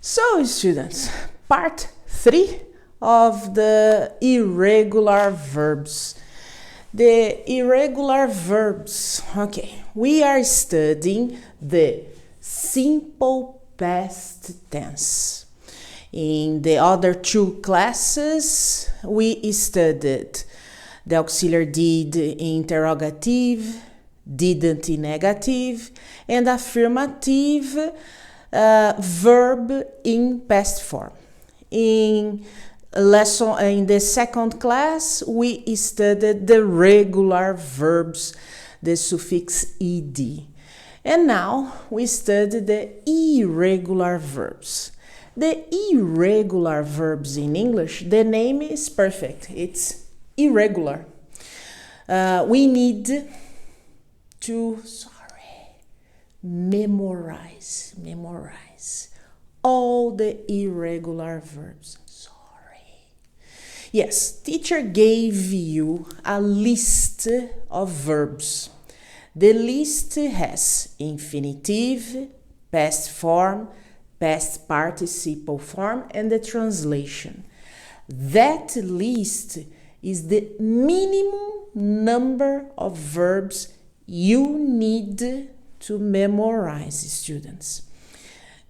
So, students, part 3 of the irregular verbs. The irregular verbs. Okay, we are studying the simple past tense. In the other two classes, we studied the auxiliary did in interrogative, didn't in negative, and affirmative verb in past form. In the second class, we studied the regular verbs, the suffix ed. And now we study the irregular verbs. The irregular verbs in English, the name is perfect. It's irregular. We need to memorize all the irregular verbs. Yes, teacher gave you a list of verbs. The list has infinitive, past form, past participle form, and the translation. That list is the minimum number of verbs you need to memorize, students.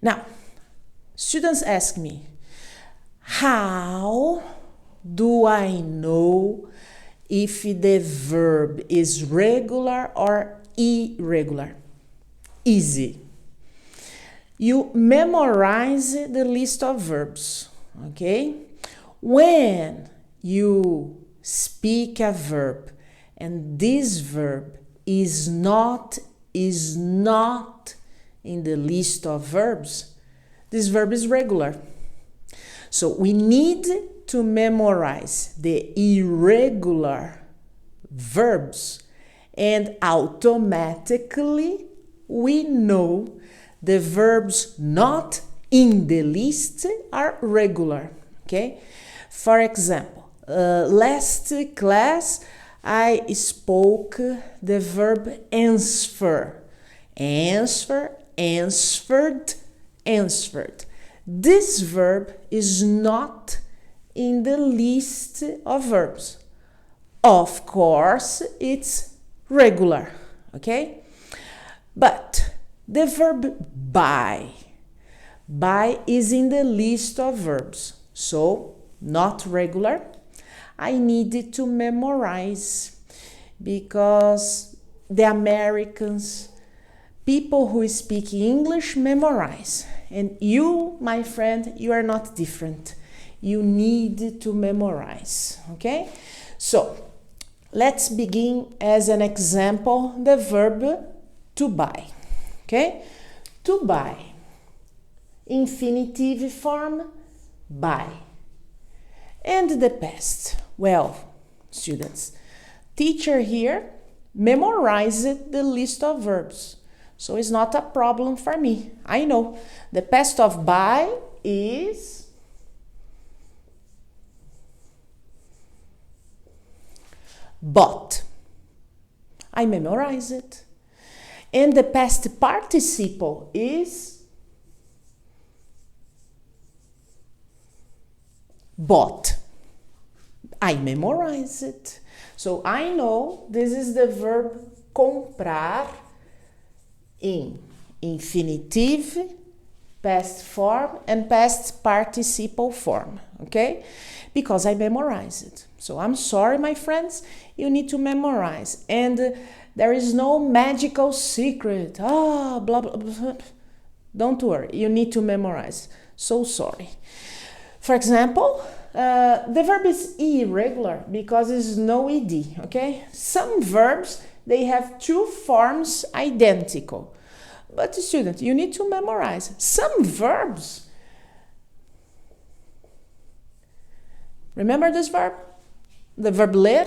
Now, students ask me, how do I know if the verb is regular or irregular? Easy. You memorize the list of verbs, okay? When you speak a verb and this verb is not in the list of verbs, this verb is regular. So we need to memorize the irregular verbs, and automatically we know the verbs not in the list are regular, okay? For example, last class I spoke the verb answer. Answer, answered, answered. This verb is not in the list of verbs. Of course, it's regular, okay? But the verb buy is in the list of verbs, so not regular. I needed to memorize because the Americans, people who speak English, memorize. And you, my friend, you are not different. You need to memorize, okay? So, let's begin as an example the verb to buy, okay? To buy. Infinitive form, buy. And the past. Well, students, teacher here memorized the list of verbs. So it's not a problem for me. I know. The past of buy is bought. I memorize it. And the past participle is bought. I memorize it. So I know this is the verb comprar in infinitive, past form, and past participle form, okay? Because I memorize it. So I'm sorry, my friends, you need to memorize. And there is no magical secret. Blah, blah, blah. Don't worry, you need to memorize. So sorry. For example, the verb is irregular because there's no ed, okay? Some verbs, they have two forms identical. But students, you need to memorize. Some verbs, remember this verb? The verb ler?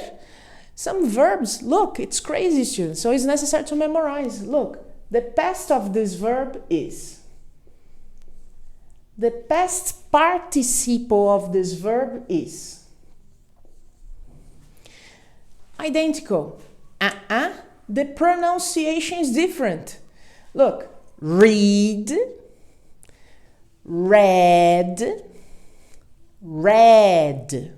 Some verbs, look, it's crazy, students, so it's necessary to memorize. Look, the past of this verb is. The past participle of this verb is. Identical. The pronunciation is different. Look, read, Red, red.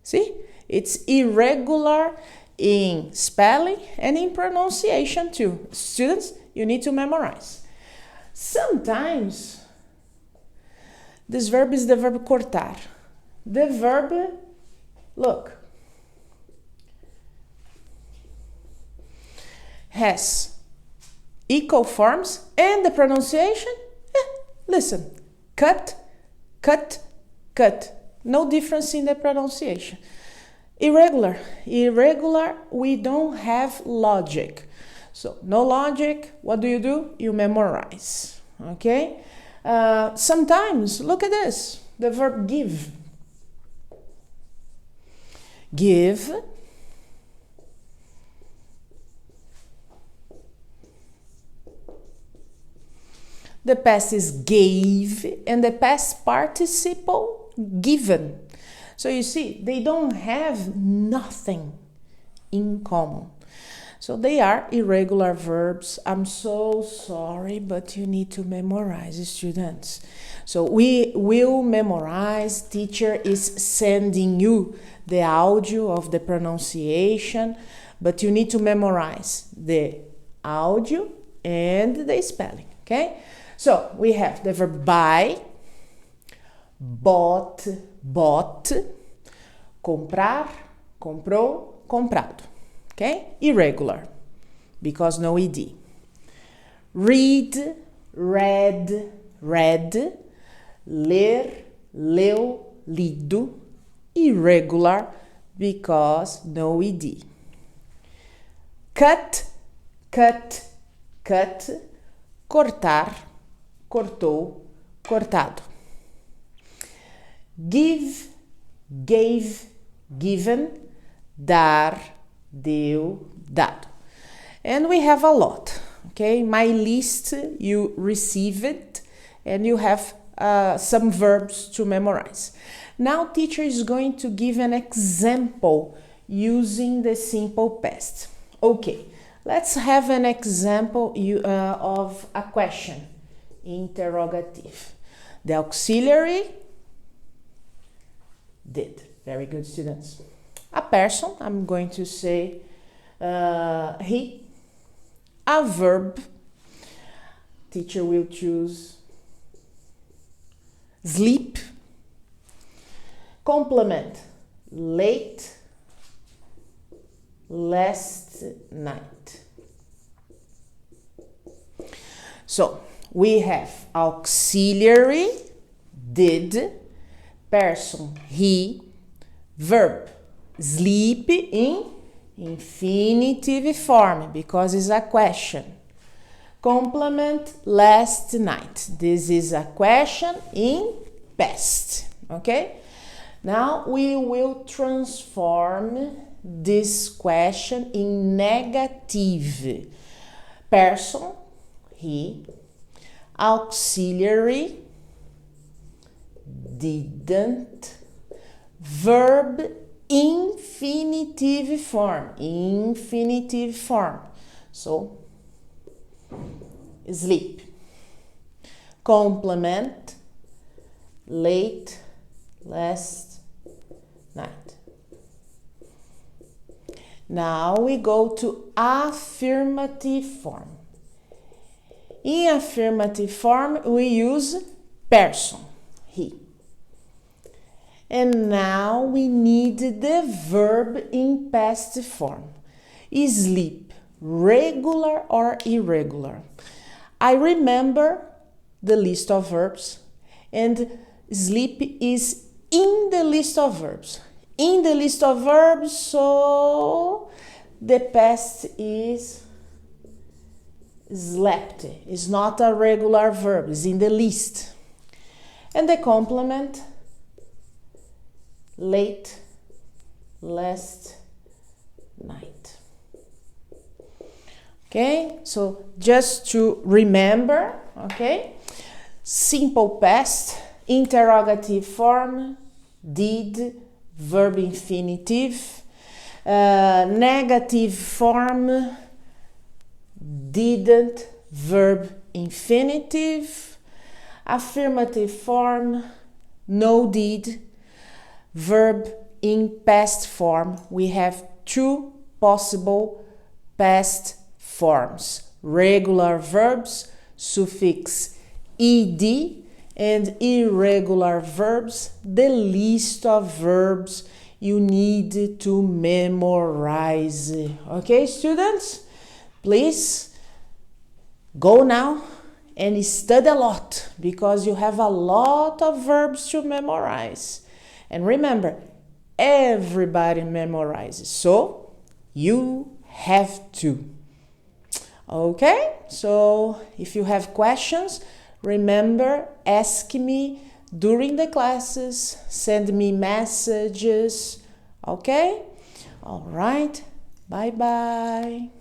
See? It's irregular in spelling and in pronunciation too. Students, you need to memorize. Sometimes this verb is the verb cortar. The verb, look, has equal forms and the pronunciation, listen, cut, cut, cut. No difference in the pronunciation. Irregular, we don't have logic. So no logic, what do? You memorize, okay? Sometimes, look at this, the verb give. Give. The past is gave and the past participle given. So you see, they don't have nothing in common. So they are irregular verbs. I'm so sorry, but you need to memorize, students. So we will memorize. Teacher is sending you the audio of the pronunciation, but you need to memorize the audio and the spelling, okay? So we have the verb buy, bought, bought, comprar, comprou, comprado. Okay? Irregular, because no ed. Read, read, read. Ler, leu, lido. Irregular, because no ed. Cut, cut, cut. Cortar, cortou, cortado. Give, gave, given. Dar, deu, dado. And we have a lot, okay? My list, you receive it, and you have some verbs to memorize. Now teacher is going to give an example using the simple past. Okay, let's have an example of a question, interrogative. The auxiliary did. Very good, students. A person, I'm going to say he. A verb, teacher will choose sleep. Complement, late, last night. So we have auxiliary, did, person, he, verb, sleep in infinitive form because it's a question. Complement, last night. This is a question in past, okay? Now we will transform this question in negative. Person, he, auxiliary, didn't, verb, infinitive form. Infinitive form. So, sleep. Complement, late, last night. Now we go to affirmative form. In affirmative form, we use person, he. And now we need the verb in past form. Sleep, regular or irregular? I remember the list of verbs, and sleep is in the list of verbs. In the list of verbs, so the past is slept. It's not a regular verb, it's in the list. And the complement, late, last night. Okay, so just to remember, okay, simple past, interrogative form, did, verb infinitive, negative form, didn't, verb infinitive, Affirmative form, no did. Verb in past form. We have two possible past forms. Regular verbs, suffix ed, and irregular verbs, the list of verbs you need to memorize. Okay, students? Please go now and study a lot because you have a lot of verbs to memorize. And remember, everybody memorizes, so you have to. Okay? So if you have questions, remember, ask me during the classes, send me messages. Okay? All right. Bye-bye.